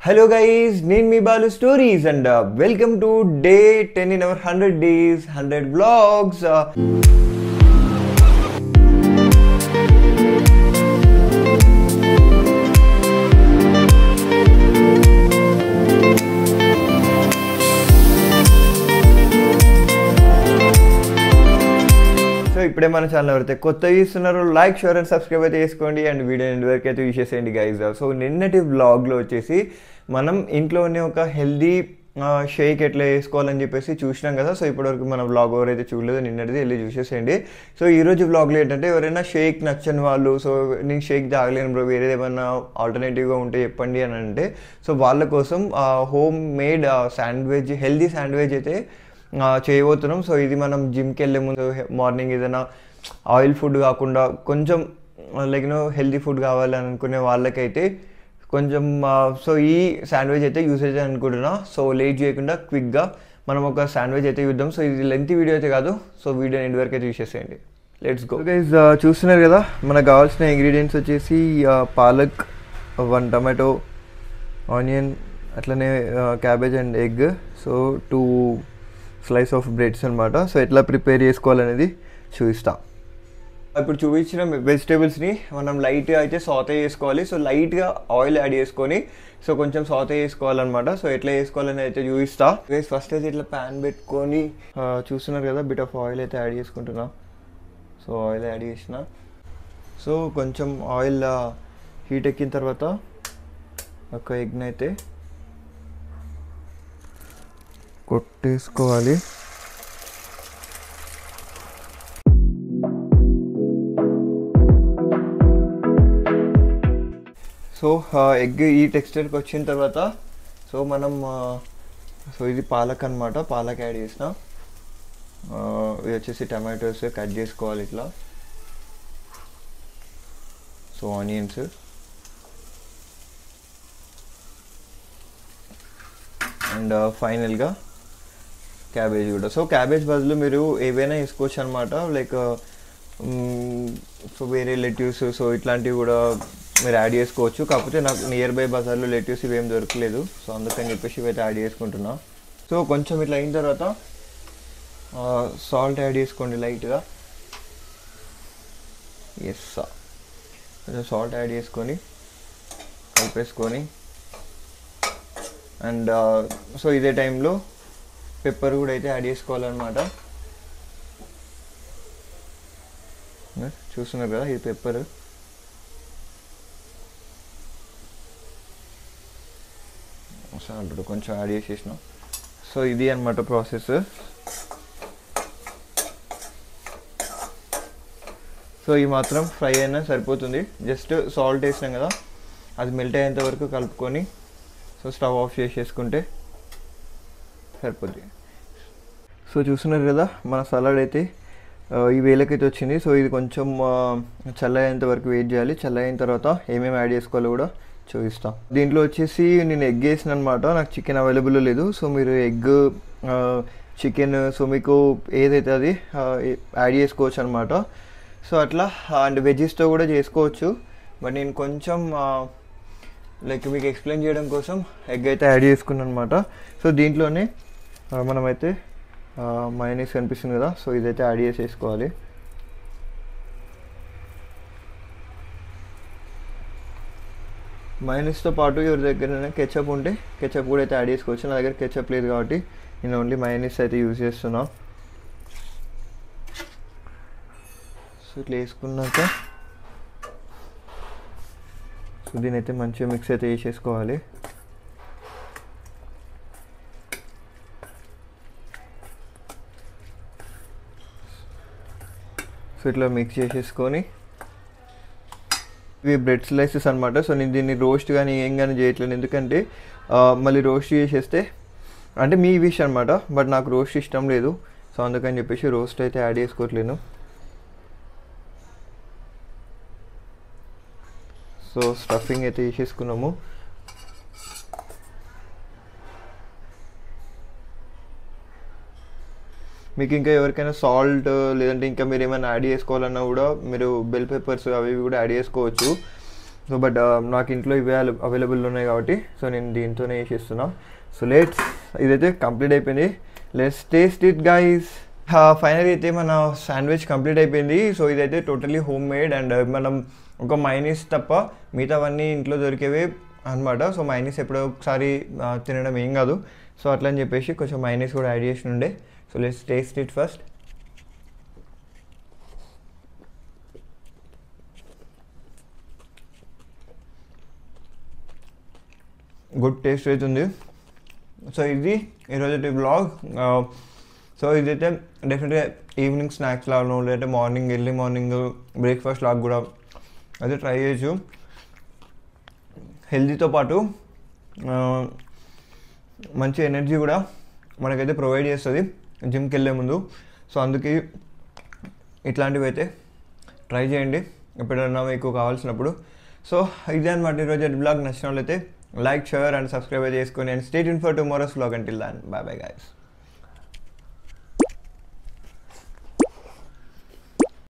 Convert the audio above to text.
Hello guys, name me Balu Stories and welcome to day 10 in our 100 days, 100 vlogs. So ఇప్పుడే మన channel ఎవరైతే కొత్తగా చూస్తున్నారో like share and subscribe అయితే చేసుకోండి అండ్ వీడియో ఎండ్ వరకు అయితే చూసేసేయండి గైస్. సో నిన్నటి వ్లాగ్లో వచ్చేసి మనం ఇంట్లోనే ఒక హెల్దీ షేక్ ఎట్లా వేసుకోవాలని చెప్పేసి చూసినాం కదా. సో ఇప్పటివరకు మన వ్లాగ్ ఎవరైతే చూడలేదో నిన్నటిది వెళ్ళి చూసేసేయండి. సో ఈరోజు వ్లాగ్లో ఏంటంటే ఎవరైనా షేక్ నచ్చని వాళ్ళు, సో నేను షేక్ తాగలేను బ్రో, వేరేది ఏమన్నా ఆల్టర్నేటివ్గా ఉంటే చెప్పండి అని అంటే, సో వాళ్ళ కోసం home made sandwich, healthy sandwich అయితే చేయబోతున్నాం. సో ఇది మనం జిమ్కి వెళ్ళే ముందు మార్నింగ్ ఏదైనా ఆయిల్ ఫుడ్ కాకుండా కొంచెం లైక్ హెల్దీ ఫుడ్ కావాలని అనుకునే వాళ్ళకైతే కొంచెం సో ఈ శాండ్విచ్ అయితే యూస్ అయితే అనుకుంటున్నా. సో లేట్ చేయకుండా క్విక్గా మనం ఒక శాండ్విచ్ అయితే చూద్దాం. సో ఇది లెంతీ వీడియో అయితే కాదు, సో వీడియో ఎండ్ వరకు అయితే చూసేసేయండి. Let's go guys. చూస్తున్నారు కదా, మనకు కావాల్సిన ఇంగ్రీడియంట్స్ వచ్చేసి పాలక్, 1 టమాటో, ఆనియన్, అట్లనే cabbage and egg, so 2 slice of breads అనమాట. సో ఎట్లా ప్రిపేర్ చేసుకోవాలనేది చూపిస్తా. ఇప్పుడు చూపించిన వెజిటేబుల్స్ని మనం లైట్గా అయితే సాతే చేసుకోవాలి. సో లైట్గా ఆయిల్ యాడ్ చేసుకొని సో కొంచెం సాతే చేసుకోవాలన్నమాట. సో ఎట్లా చేసుకోవాలని అయితే చూపిస్తా. ఫస్ట్ అయితే ఇట్లా ప్యాన్ పెట్టుకొని చూస్తున్నారు కదా, బిట్ ఆఫ్ ఆయిల్ అయితే యాడ్ చేసుకుంటున్నా. సో ఆయిల్ యాడ్ చేసిన, సో కొంచెం ఆయిల్ హీట్ ఎక్కిన తర్వాత ఒక ఎగ్ని అయితే కొట్టేసుకోవాలి. సో ఎగ్ ఈ టెక్స్చర్కి వచ్చిన తర్వాత సో మనం సో ఇది పాలక్ అనమాట, పాలక్ యాడ్ చేసిన. ఇది వచ్చేసి టమాటోస్ కట్ చేసుకోవాలి ఇట్లా. సో ఆనియన్స్ అండ్ ఫైనల్గా క్యాబేజ్ కూడా. సో క్యాబేజ్ బదులు మీరు ఏవైనా వేసుకోవచ్చు అనమాట, లైక్ సో వేరే లెట్యూస్, సో ఇట్లాంటివి కూడా మీరు యాడ్ చేసుకోవచ్చు. కాకపోతే నాకు నియర్ బై బజార్లో లెట్యూస్ ఇవేం దొరకలేదు, సో అందుకని చెప్పేసి ఇవైతే యాడ్ చేసుకుంటున్నా. సో కొంచెం ఇట్లా అయిన తర్వాత సాల్ట్ యాడ్ చేసుకోండి లైట్గా. ఎస్, కొంచెం సాల్ట్ యాడ్ చేసుకొని కలిపేసుకొని అండ్ సో ఇదే టైంలో పెప్పర్ కూడా అయితే యాడ్ చేసుకోవాలన్నమాట. చూస్తున్నారు కదా, ఇది పెప్పర్. సాల్ట్ కొంచెం యాడ్ చేసేసిన. సో ఇది అన్నమాట ప్రాసెస్. సో ఈ మాత్రం ఫ్రై అయినా సరిపోతుంది. జస్ట్ సాల్ట్ వేసినాం కదా, అది మెల్ట్ అయ్యేంత వరకు కలుపుకొని సో స్టవ్ ఆఫ్ చేసేసుకుంటే సరిపోద్ది. సో చూస్తున్నారు కదా, మన సలాడ్ అయితే ఈ వేలకైతే వచ్చింది. సో ఇది కొంచెం చల్లయ్యేంత వరకు వెయిట్ చేయాలి. చల్లయిన తర్వాత ఏమేమి యాడ్ చేసుకోవాలో కూడా చూపిస్తాం. దీంట్లో వచ్చేసి నేను ఎగ్ వేసిన అనమాట, నాకు చికెన్ అవైలబుల్ లేదు. సో మీరు ఎగ్, చికెన్, సో మీకు ఏదైతే అది యాడ్ చేసుకోవచ్చు అనమాట. సో అట్లా అండ్ వెజ్జెస్తో కూడా చేసుకోవచ్చు, బట్ నేను కొంచెం లైక్ మీకు ఎక్స్ప్లెయిన్ చేయడం కోసం ఎగ్ అయితే యాడ్ చేసుకున్నాను అనమాట. సో దీంట్లోనే మనమైతే మయోనీస్ కనిపిస్తుంది కదా, సో ఇదైతే యాడ్ చేసేసుకోవాలి. మయోనీస్తో పాటు ఎవరి దగ్గర కెచప్ ఉంటే కెచప్ కూడా అయితే యాడ్ చేసుకోవచ్చు. నా దగ్గర కెచప్ లేదు కాబట్టి నేను ఓన్లీ మయోనీస్ అయితే యూజ్ చేస్తున్నా. సో ఇట్లా వేసుకున్నాక సో దీని అయితే మంచిగా మిక్స్ అయితే వేసేసుకోవాలి. సో ఇట్లా మిక్స్ చేసేసుకొని ఇవి బ్రెడ్ స్లైసెస్ అనమాట. సో నేను దీన్ని రోస్ట్ కానీ ఏం కానీ చేయట్లేదు, ఎందుకంటే మళ్ళీ రోస్ట్ చేసేస్తే అంటే మీ విష్ అనమాట, బట్ నాకు రోస్ట్ ఇష్టం లేదు. సో అందుకని చెప్పేసి రోస్ట్ అయితే యాడ్ చేసుకోవట్లేను. సో స్టఫింగ్ అయితే వేసేసుకున్నాము. మీకు ఇంకా ఎవరికైనా సాల్ట్ లేదంటే ఇంకా మీరు ఏమైనా యాడ్ చేసుకోవాలన్నా కూడా మీరు బెల్ పెప్పర్స్ అవి కూడా యాడ్ చేసుకోవచ్చు. సో బట్ నాకు ఇంట్లో ఇవే అవైలబుల్ ఉన్నాయి కాబట్టి సో నేను దీంతోనే చేసేస్తున్నా. సో ఇదైతే కంప్లీట్ అయిపోయింది. Let's taste it guys. Final అయితే మన శాండ్విచ్ కంప్లీట్ అయిపోయింది. సో ఇదైతే టోటలీ హోమ్ మేడ్ అండ్ మనం ఒక మైనీస్ తప్ప మిగతావన్నీ ఇంట్లో దొరికేవే అనమాట. సో మైనీస్ ఎప్పుడో ఒకసారి తినడం ఏం కాదు. సో అట్లా అని చెప్పేసి కొంచెం మైనీస్ కూడా యాడ్ చేసి ఉండే. So let's taste it first. Good taste అవుతుంది. సో ఇది ఈరోజు వ్లాగ్. సో ఇదైతే డెఫినెట్గా ఈవినింగ్ స్నాక్స్ లాగాను లేదంటే ఎర్లీ మార్నింగ్ బ్రేక్ఫాస్ట్ లాగా కూడా అయితే ట్రై చేయొచ్చు. హెల్తీతో పాటు మంచి ఎనర్జీ కూడా మనకైతే ప్రొవైడ్ చేస్తుంది జిమ్కి వెళ్ళే ముందు. సో అందుకే ఇట్లాంటివి అయితే ట్రై చేయండి ఎప్పుడైనా మీకు కావాల్సినప్పుడు. సో ఇదే అనమాట ఈరోజు బ్లాగ్. నచ్చిన వాళ్ళైతే లైక్, షేర్ అండ్ సబ్స్క్రైబ్ చేసుకొని and stay tuned for tomorrow's vlog. Until then bye bye guys.